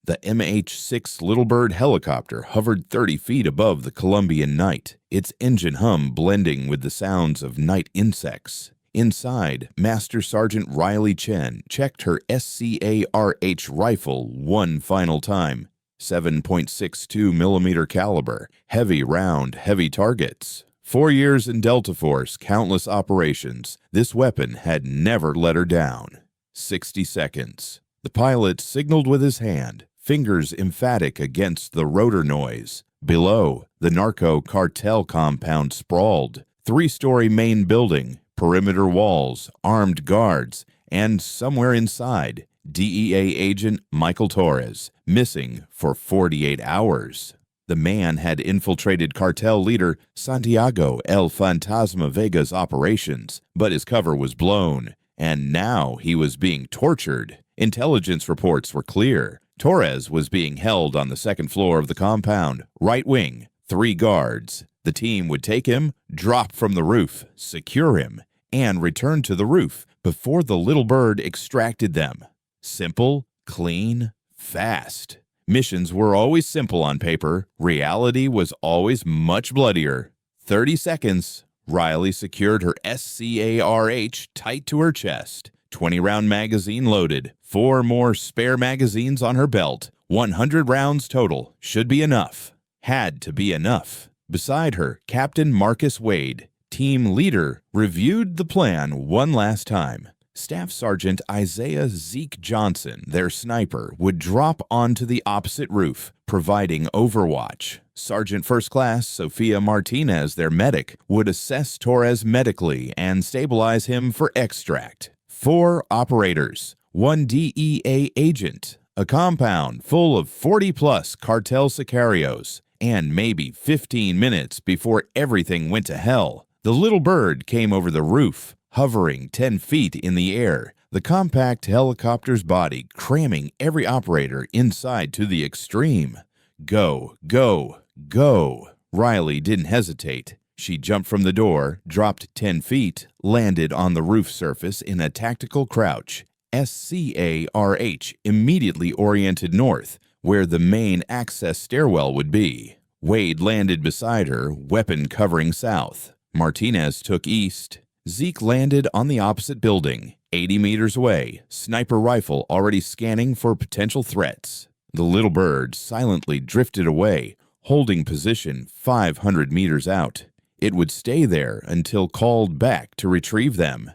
The MH-6 Little Bird helicopter hovered 30 feet above the Colombian night, its engine hum blending with the sounds of night insects. Inside, Master Sergeant Riley Chen checked her sicarios rifle one final time. 7.62 millimeter caliber, heavy round, heavy targets. 4 years in Delta Force, countless operations. This weapon had never let her down. 60 seconds. The pilot signaled with his hand, fingers emphatic against the rotor noise. Below, the narco-cartel compound sprawled. 3-story main building, perimeter walls, armed guards, and somewhere inside, DEA agent Michael Torres, missing for 48 hours. The man had infiltrated cartel leader Santiago El Fantasma Vega's operations, but his cover was blown, and now he was being tortured. Intelligence reports were clear. Torres was being held on the second floor of the compound, right wing, 3 guards. The team would take him, drop from the roof, secure him, and return to the roof before the little bird extracted them. Simple, clean, fast. Missions were always simple on paper. Reality was always much bloodier. 30 seconds. Riley secured her scarh tight to her chest. 20-round magazine loaded. 4 more spare magazines on her belt. 100 rounds total. Should be enough. Had to be enough. Beside her, Captain Marcus Wade, team leader, reviewed the plan one last time. Staff Sergeant Isaiah Zeke Johnson, their sniper, would drop onto the opposite roof, providing overwatch. Sergeant First Class Sofia Martinez, their medic, would assess Torres medically and stabilize him for extract. 4 operators, 1 DEA agent, a compound full of 40-plus cartel sicarios, and maybe 15 minutes before everything went to hell. The little bird came over the roof, hovering 10 feet in the air, the compact helicopter's body cramming every operator inside to the extreme. Go, go, go. Riley didn't hesitate. She jumped from the door, dropped 10 feet, landed on the roof surface in a tactical crouch. SCARH immediately oriented north, where the main access stairwell would be. Wade landed beside her, weapon covering south. Martinez took east. Zeke landed on the opposite building, 80 meters away, sniper rifle already scanning for potential threats. The little bird silently drifted away, holding position 500 meters out. It would stay there until called back to retrieve them.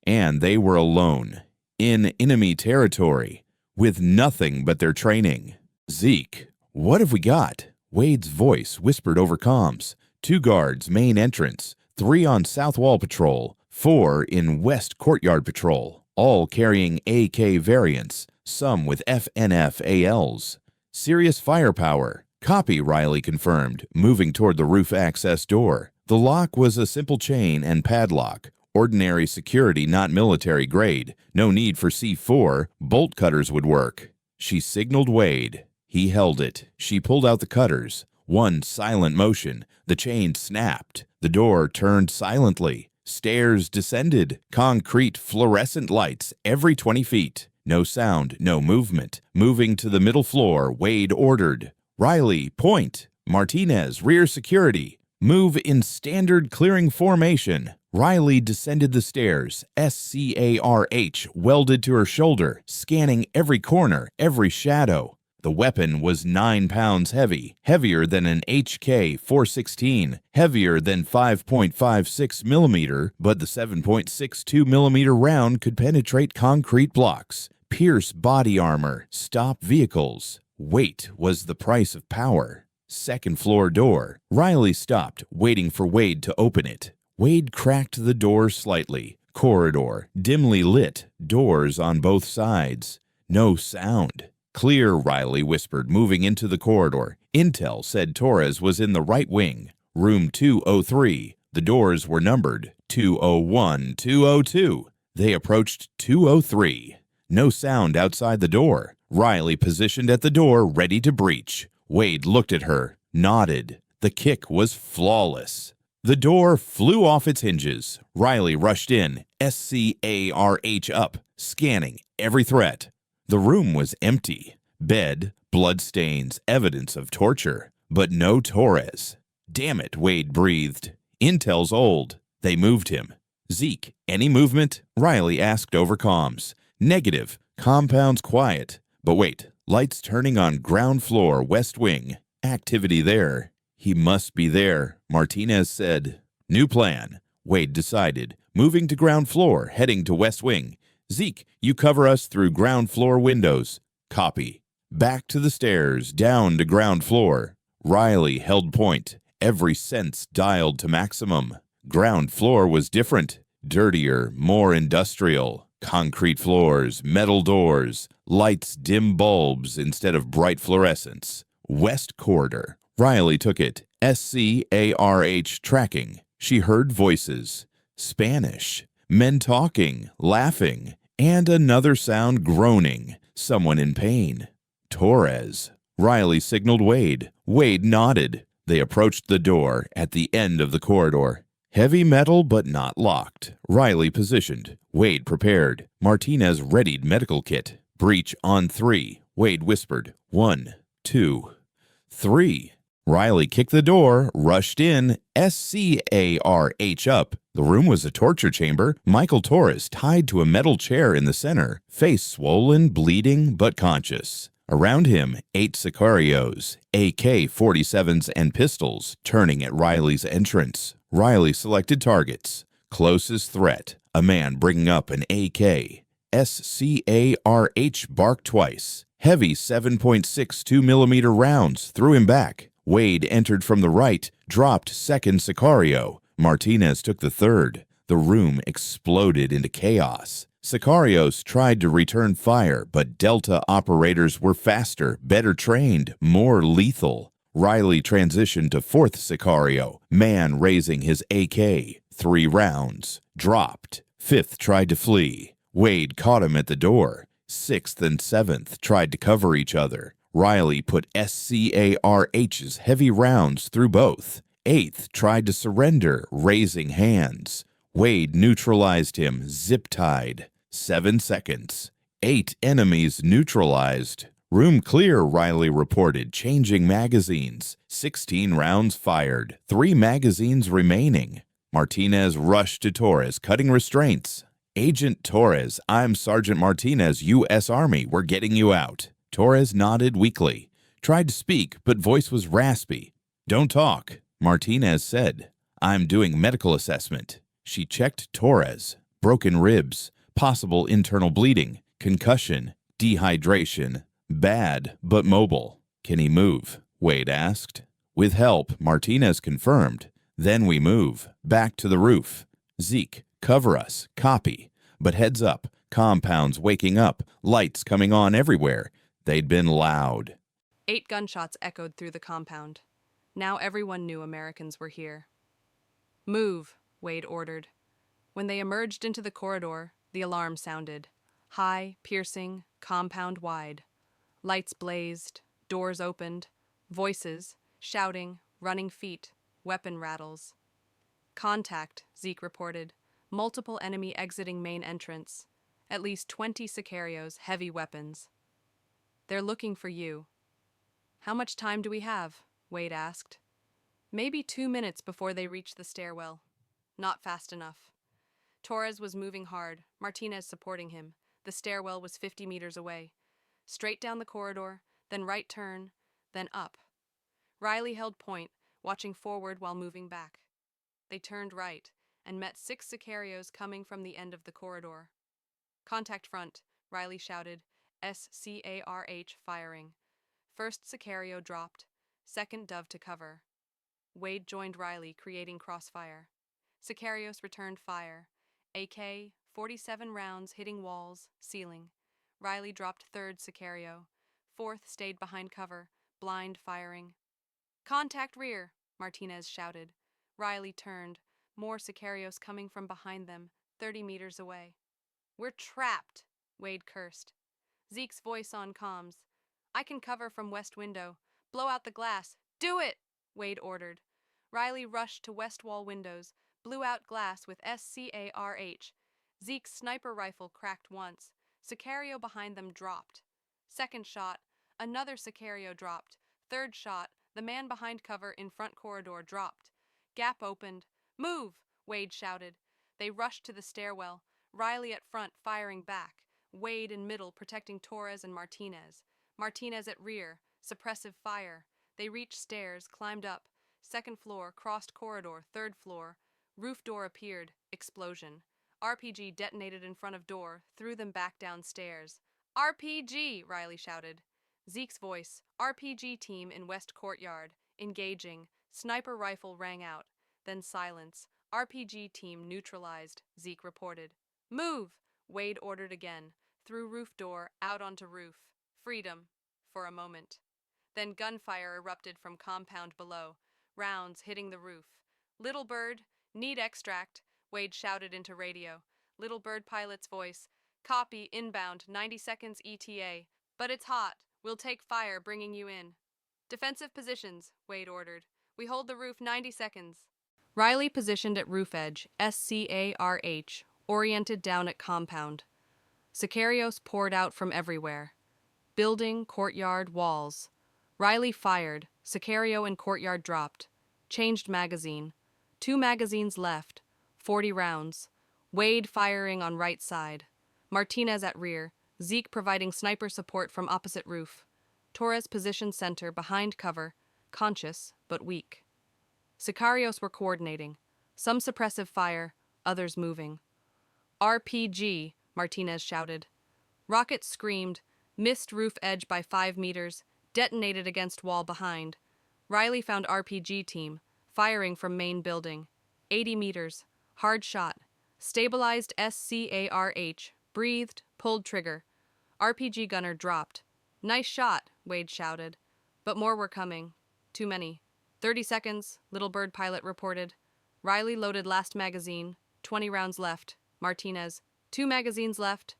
And they were alone, in enemy territory, with nothing but their training. Zeke, what have we got? Wade's voice whispered over comms. 2 guards, main entrance, 3 on south wall patrol, 4 in West Courtyard Patrol, all carrying AK variants, some with FNF ALs. Serious firepower. Copy, Riley confirmed, moving toward the roof access door. The lock was a simple chain and padlock. Ordinary security, not military grade. No need for C4. Bolt cutters would work. She signaled Wade. He held it. She pulled out the cutters. One silent motion. The chain snapped. The door turned silently. Stairs descended, concrete fluorescent lights every 20 feet. No sound, no movement. Moving to the middle floor, Wade ordered. Riley, point. Martinez, rear security. Move in standard clearing formation. Riley descended the stairs, SCARH welded to her shoulder, scanning every corner, every shadow. The weapon was 9 pounds heavy, heavier than an HK-416, heavier than 5.56 millimeter, but the 7.62 millimeter round could penetrate concrete blocks, pierce body armor, stop vehicles. Weight was the price of power. Second floor door. Riley stopped, waiting for Wade to open it. Wade cracked the door slightly. Corridor, dimly lit, doors on both sides. No sound. Clear, Riley whispered, moving into the corridor. Intel said Torres was in the right wing, room 203. The doors were numbered 201, 202. They approached 203. No sound outside the door. Riley positioned at the door, ready to breach. Wade looked at her, nodded. The kick was flawless. The door flew off its hinges. Riley rushed in, SCARH up, scanning every threat. The room was empty. Bed, Bloodstains, evidence of torture, but no Torres. Damn it, Wade breathed. Intel's old. They moved him. Zeke, any movement? Riley asked over comms. Negative. Compound's quiet. But wait, lights turning on ground floor, west wing. Activity there. He must be there, Martinez said. New plan. Wade decided. Moving to ground floor, heading to west wing. Zeke, you cover us through ground floor windows. Copy. Back to the stairs, down to ground floor. Riley held point, every sense dialed to maximum. Ground floor was different, dirtier, more industrial. Concrete floors, metal doors, lights, dim bulbs instead of bright fluorescence. West corridor. Riley took it. SCARH tracking. She heard voices. Spanish. Men talking, laughing, and another sound groaning. Someone in pain. Torres. Riley signaled Wade. Wade nodded. They approached the door at the end of the corridor. Heavy metal but not locked. Riley positioned. Wade prepared. Martinez readied medical kit. Breach on 3. Wade whispered. 1, 2, 3. Riley kicked the door, rushed in, SCARH up. The room was a torture chamber. Michael Torres tied to a metal chair in the center, face swollen, bleeding, but conscious. Around him, 8 sicarios, AK-47s and pistols, turning at Riley's entrance. Riley selected targets. Closest threat, a man bringing up an AK. SCARH barked twice. Heavy 7.62 millimeter rounds threw him back. Wade entered from the right, dropped second sicario. Martinez took the third. The room exploded into chaos. Sicarios tried to return fire, but Delta operators were faster, better trained, more lethal. Riley transitioned to fourth sicario, man raising his AK. 3 rounds. Dropped. Fifth tried to flee. Wade caught him at the door. Sixth and seventh tried to cover each other. Riley put SCARH's heavy rounds through both. Eighth tried to surrender, raising hands. Wade neutralized him, zip-tied. 7 seconds. 8 enemies neutralized. Room clear, Riley reported, changing magazines. 16 rounds fired. 3 magazines remaining. Martinez rushed to Torres, cutting restraints. Agent Torres, I'm Sergeant Martinez, U.S. Army. We're getting you out. Torres nodded weakly. Tried to speak, but voice was raspy. Don't talk, Martinez said. I'm doing medical assessment. She checked Torres. Broken ribs, possible internal bleeding, concussion, dehydration. Bad, but mobile. Can he move? Wade asked. With help, Martinez confirmed. Then we move. Back to the roof. Zeke, cover us. Copy. But heads up. Compounds waking up. Lights coming on everywhere. They'd been loud. 8 gunshots echoed through the compound. Now everyone knew Americans were here. Move, Wade ordered. When they emerged into the corridor, the alarm sounded. High, piercing, compound-wide. Lights blazed, doors opened, voices, shouting, running feet, weapon rattles. Contact, Zeke reported. Multiple enemy exiting main entrance. At least 20 sicarios, heavy weapons. They're looking for you. How much time do we have? Wade asked. Maybe 2 minutes before they reach the stairwell. Not fast enough. Torres was moving hard, Martinez supporting him. The stairwell was 50 meters away. Straight down the corridor, then right turn, then up. Riley held point, watching forward while moving back. They turned right and met 6 sicarios coming from the end of the corridor. Contact front, Riley shouted. SCARH firing. First sicario dropped, second dove to cover. Wade joined Riley, creating crossfire. Sicarios returned fire. AK-47 rounds hitting walls, ceiling. Riley dropped third sicario. Fourth stayed behind cover, blind firing. Contact rear, Martinez shouted. Riley turned, more sicarios coming from behind them, 30 meters away. We're trapped, Wade cursed. Zeke's voice on comms. I can cover from west window. Blow out the glass. Do it, Wade ordered. Riley rushed to west wall windows, blew out glass with SCARH. Zeke's sniper rifle cracked once. Sicario behind them dropped. Second shot, Another sicario dropped. Third shot, the man behind cover in front corridor dropped. Gap opened. Move! Wade shouted. They rushed to the stairwell, Riley at front firing back, Wade in middle protecting Torres and Martinez. Martinez at rear, suppressive fire. They reached stairs, climbed up. Second floor, crossed corridor, third floor. Roof door appeared, explosion. RPG detonated in front of door, threw them back downstairs. RPG! Riley shouted. Zeke's voice, RPG team in West Courtyard, engaging. Sniper rifle rang out. Then silence. RPG team neutralized, Zeke reported. Move! Wade ordered again. Through roof door, out onto roof. Freedom. For a moment. Then gunfire erupted from compound below, rounds hitting the roof. Little Bird, need extract, Wade shouted into radio. Little Bird pilot's voice. Copy, inbound, 90 seconds ETA. But it's hot. We'll take fire, bringing you in. Defensive positions, Wade ordered. We hold the roof 90 seconds. Riley positioned at roof edge, SCARH, oriented down at compound. Sicarios poured out from everywhere. Building, courtyard, walls. Riley fired. Sicario in courtyard dropped. Changed magazine. 2 magazines left. 40 rounds. Wade firing on right side. Martinez at rear. Zeke providing sniper support from opposite roof. Torres positioned center behind cover, conscious but weak. Sicarios were coordinating. Some suppressive fire, others moving. RPG, Martinez shouted. Rocket screamed, missed roof edge by 5 meters, detonated against wall behind. Riley found RPG team, firing from main building. 80 meters, hard shot. Stabilized SCARH, breathed, pulled trigger. RPG gunner dropped. Nice shot, Wade shouted. But more were coming. Too many. 30 seconds, Little Bird pilot reported. Riley loaded last magazine. 20 rounds left. Martinez. 2 magazines left.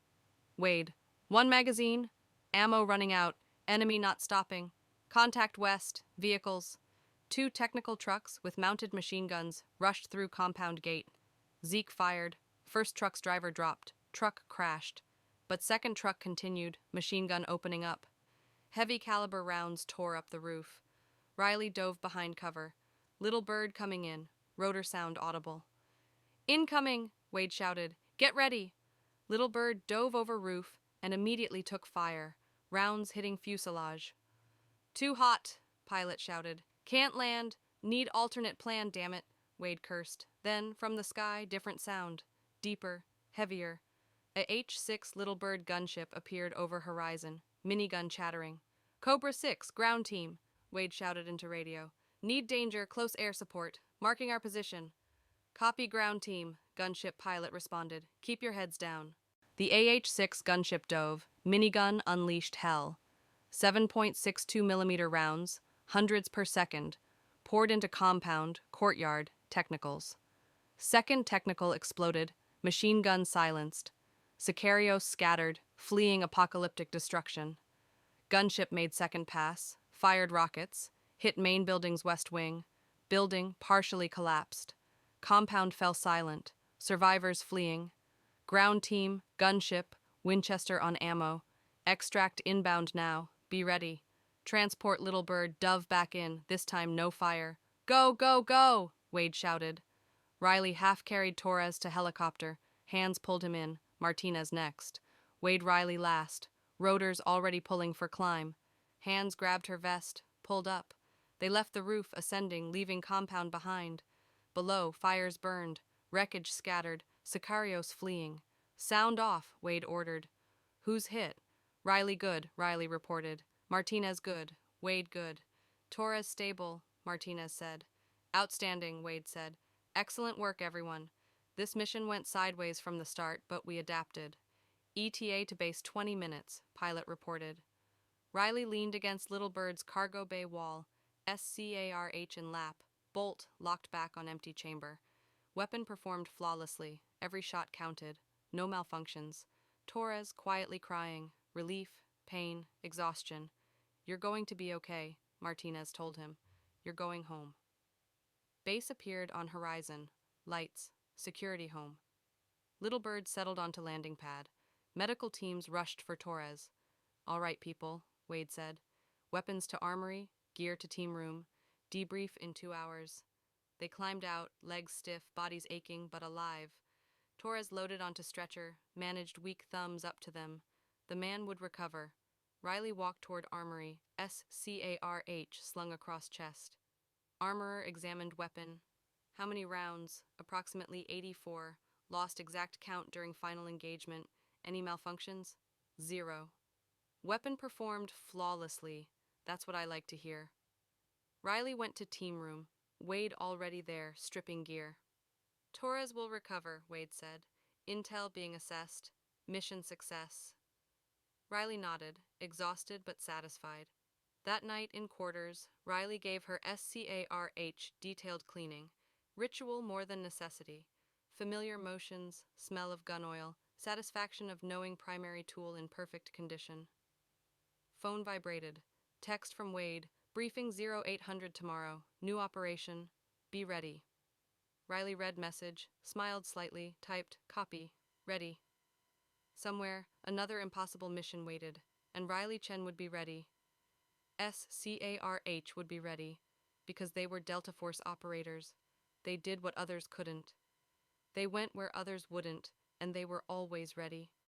Wade. 1 magazine. Ammo running out. Enemy not stopping. Contact west. Vehicles. 2 technical trucks with mounted machine guns rushed through compound gate. Zeke fired. First truck's driver dropped. Truck crashed. But second truck continued, machine gun opening up. Heavy caliber rounds tore up the roof. Riley dove behind cover. Little Bird coming in. Rotor sound audible. Incoming, Wade shouted. Get ready. Little Bird dove over roof and immediately took fire, rounds hitting fuselage. Too hot, pilot shouted. Can't land. Need alternate plan, damn it, Wade cursed. Then, from the sky, different sound. Deeper, heavier. A H-6 Little Bird gunship appeared over horizon, minigun chattering. Cobra 6, ground team, Wade shouted into radio. Need danger, close air support. Marking our position. Copy ground team, gunship pilot responded. Keep your heads down. The AH-6 gunship dove. Minigun unleashed hell. 7.62 millimeter rounds, hundreds per second, poured into compound, courtyard, technicals. Second technical exploded, machine gun silenced. Sicarios scattered, fleeing apocalyptic destruction. Gunship made second pass, fired rockets, hit main building's west wing. Building partially collapsed. Compound fell silent, survivors fleeing. Ground team, gunship, Winchester on ammo. Extract inbound now, be ready. Transport Little Bird, dove back in, this time no fire. Go, go, go, Wade shouted. Riley half-carried Torres to helicopter, hands pulled him in, Martinez next. Wade Riley last, rotors already pulling for climb. Hands grabbed her vest, pulled up. They left the roof, ascending, leaving compound behind. Below, fires burned, wreckage scattered, Sicarios fleeing. Sound off, Wade ordered. Who's hit? Riley good, Riley reported. Martinez good, Wade good. Torres stable, Martinez said. Outstanding, Wade said. Excellent work, everyone. This mission went sideways from the start, but we adapted. ETA to base 20 minutes, pilot reported. Riley leaned against Little Bird's cargo bay wall, SCARH in lap, bolt locked back on empty chamber. Weapon performed flawlessly, every shot counted, no malfunctions. Torres quietly crying, relief, pain, exhaustion. You're going to be okay, Martinez told him. You're going home. Base appeared on horizon, lights, security home. Little Bird settled onto landing pad. Medical teams rushed for Torres. All right, people, Wade said. Weapons to armory, gear to team room, debrief in 2 hours. They climbed out, legs stiff, bodies aching, but alive. Torres loaded onto stretcher, managed weak thumbs up to them. The man would recover. Riley walked toward armory, SCARH slung across chest. Armorer examined weapon. How many rounds? Approximately 84. Lost exact count during final engagement. Any malfunctions? 0. Weapon performed flawlessly. That's what I like to hear. Riley went to team room. Wade already there, stripping gear. Torres will recover, Wade said. Intel being assessed. Mission success. Riley nodded, exhausted but satisfied. That night in quarters, Riley gave her SCARH detailed cleaning. Ritual more than necessity. Familiar motions, smell of gun oil, satisfaction of knowing primary tool in perfect condition. Phone vibrated. Text from Wade. Briefing 0800 tomorrow. New operation. Be ready. Riley read message, smiled slightly, typed, copy, ready. Somewhere, another impossible mission waited, and Riley Chen would be ready. SCARH would be ready, because they were Delta Force operators. They did what others couldn't. They went where others wouldn't, and they were always ready.